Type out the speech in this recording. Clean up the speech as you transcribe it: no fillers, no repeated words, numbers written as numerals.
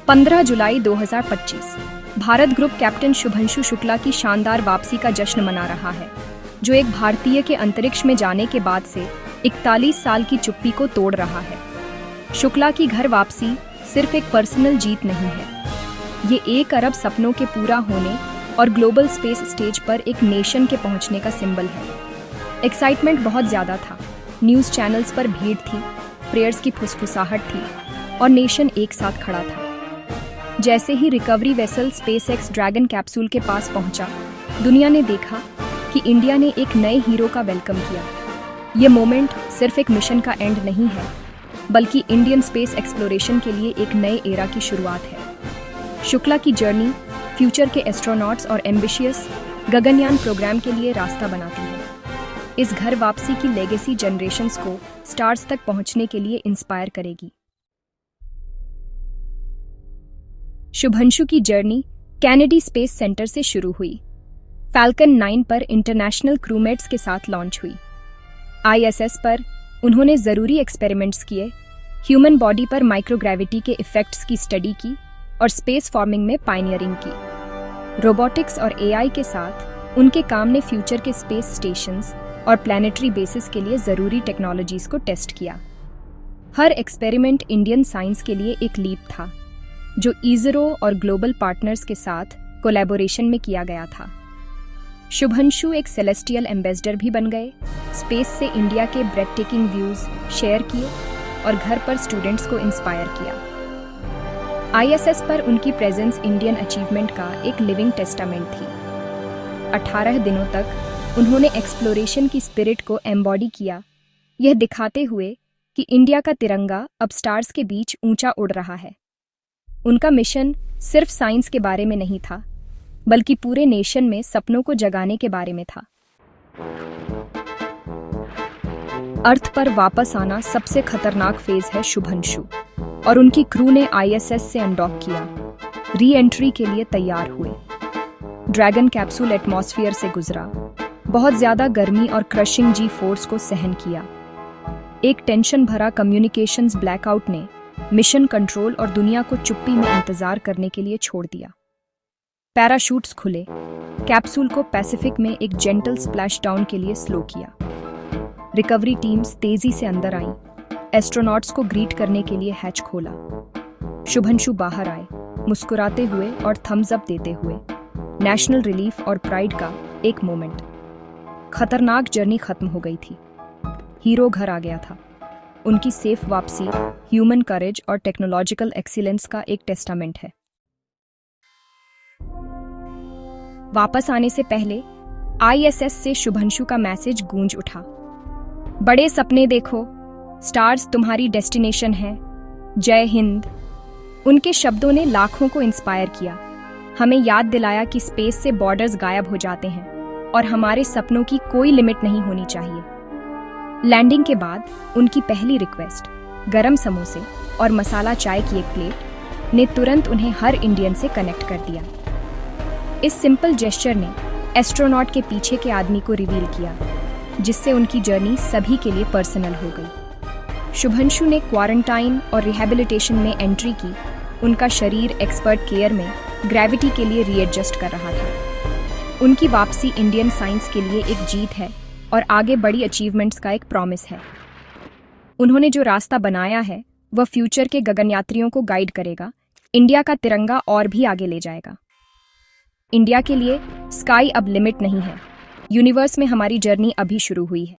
15 जुलाई 2025 Bharat group captain Shubhanshu Shukla की शानदार वापसी का जश्न मना रहा है, जो एक भारतीय के अंतरिक्ष में जाने के बाद से 41 साल की चुप्पी को तोड़ रहा है। शुक्ला की घर वापसी सिर्फ एक पर्सनल जीत नहीं है, ये 1 अरब सपनों के पूरा होने और ग्लोबल स्पेस स्टेज पर एक नेशन के पहुंचने का सिंबल है। एक्साइटमेंट बहुत ज़्यादा था, न्यूज़ चैनल्स पर भीड़ थी, प्रेयर्स की फुसफुसाहट थी और नेशन एक साथ खड़ा था। जैसे ही recovery vessel SpaceX Dragon capsule के पास पहुंचा, दुनिया ने देखा कि इंडिया ने एक नए हीरो का वेलकम किया। ये मोमेंट सिर्फ एक मिशन का एंड नहीं है, बल्कि इंडियन स्पेस एक्सप्लोरेशन के लिए एक नए एरा की शुरुआत है। शुक्ला की जर्नी फ्यूचर के एस्ट्रोनॉट्स और एम्बिशियस गगनयान प्रोग्राम के लिए रास्ता बनाती है। इस घर वापसी की लेगेसी जनरेशंस को स्टार्स तक पहुंचने के लिए इंस्पायर करेगी। शुभंशु की जर्नी कैनेडी स्पेस सेंटर से शुरू हुई। फैल्कन 9 पर इंटरनेशनल क्रूमेट्स के साथ लॉन्च हुई। ISS पर उन्होंने ज़रूरी एक्सपेरिमेंट्स किए, ह्यूमन बॉडी पर माइक्रोग्रेविटी के इफ़ेक्ट्स की स्टडी की और स्पेस फॉर्मिंग में पायनियरिंग की। रोबोटिक्स और AI के साथ उनके काम ने फ्यूचर के स्पेस स्टेशंस और प्लैनेटरी बेसिस के लिए ज़रूरी टेक्नोलॉजीज़ को टेस्ट किया। हर एक्सपेरिमेंट इंडियन साइंस के लिए एक लीप था, जो ISRO और ग्लोबल पार्टनर्स के साथ कोलैबोरेशन में किया गया था। शुभंशु एक सेलेस्टियल एम्बेसडर भी बन गए, स्पेस से इंडिया के ब्रेथ टेकिंग व्यूज़ शेयर किए और घर पर स्टूडेंट्स को इंस्पायर किया। ISS पर उनकी प्रेजेंस इंडियन अचीवमेंट का एक लिविंग टेस्टामेंट थी। 18 दिनों तक उन्होंने एक्सप्लोरेशन की स्पिरिट को एम्बॉडी किया, यह दिखाते हुए कि इंडिया का तिरंगा अब स्टार्स के बीच ऊंचा उड़ रहा है। उनका मिशन सिर्फ साइंस के बारे में नहीं था, बल्कि पूरे नेशन में सपनों को जगाने के बारे में था। अर्थ पर वापस आना सबसे खतरनाक फेज है शुभंशु, और उनकी क्रू ने ISS से अनडॉक किया, री एंट्री के लिए तैयार हुए। ड्रैगन कैप्सूल एटमॉस्फेयर से गुजरा, बहुत ज्यादा गर्मी और क्रशिंग G फोर्स को सहन किया। एक टेंशन भरा कम्युनिकेशंस ब्लैकआउट ने मिशन कंट्रोल और दुनिया को चुप्पी में इंतजार करने के लिए छोड़ दिया। पैराशूट्स खुले, कैप्सूल को पैसिफिक में एक जेंटल स्प्लैश डाउन के लिए स्लो किया। रिकवरी टीम्स तेजी से अंदर आईं, एस्ट्रोनॉट्स को ग्रीट करने के लिए हैच खोला। शुभंशु बाहर आए, मुस्कुराते हुए और थम्स अप देते हुए। नेशनल रिलीफ और प्राइड का एक मोमेंट। खतरनाक जर्नी खत्म हो गई थी, हीरो घर आ गया था। उनकी सेफ वापसी ह्यूमन करेज और टेक्नोलॉजिकल एक्सीलेंस का एक टेस्टामेंट है। वापस आने से पहले ISS से शुभंशु का मैसेज गूंज उठा, बड़े सपने देखो, स्टार्स तुम्हारी डेस्टिनेशन है, जय हिंद। उनके शब्दों ने लाखों को इंस्पायर किया, हमें याद दिलाया कि स्पेस से बॉर्डर्स गायब हो जाते हैं और हमारे सपनों की कोई लिमिट नहीं होनी चाहिए। लैंडिंग के बाद उनकी पहली रिक्वेस्ट, गरम समोसे और मसाला चाय की एक प्लेट, ने तुरंत उन्हें हर इंडियन से कनेक्ट कर दिया। इस सिंपल जेस्चर ने एस्ट्रोनॉट के पीछे के आदमी को रिवील किया, जिससे उनकी जर्नी सभी के लिए पर्सनल हो गई। शुभंशु ने क्वारंटाइन और रिहैबिलिटेशन में एंट्री की, उनका शरीर एक्सपर्ट केयर में ग्रेविटी के लिए रीएडजस्ट कर रहा था। उनकी वापसी इंडियन साइंस के लिए एक जीत है और आगे बड़ी अचीवमेंट्स का एक प्रॉमिस है। उन्होंने जो रास्ता बनाया है वह फ्यूचर के गगनयात्रियों को गाइड करेगा, इंडिया का तिरंगा और भी आगे ले जाएगा। इंडिया के लिए स्काई अब लिमिट नहीं है, यूनिवर्स में हमारी जर्नी अभी शुरू हुई है।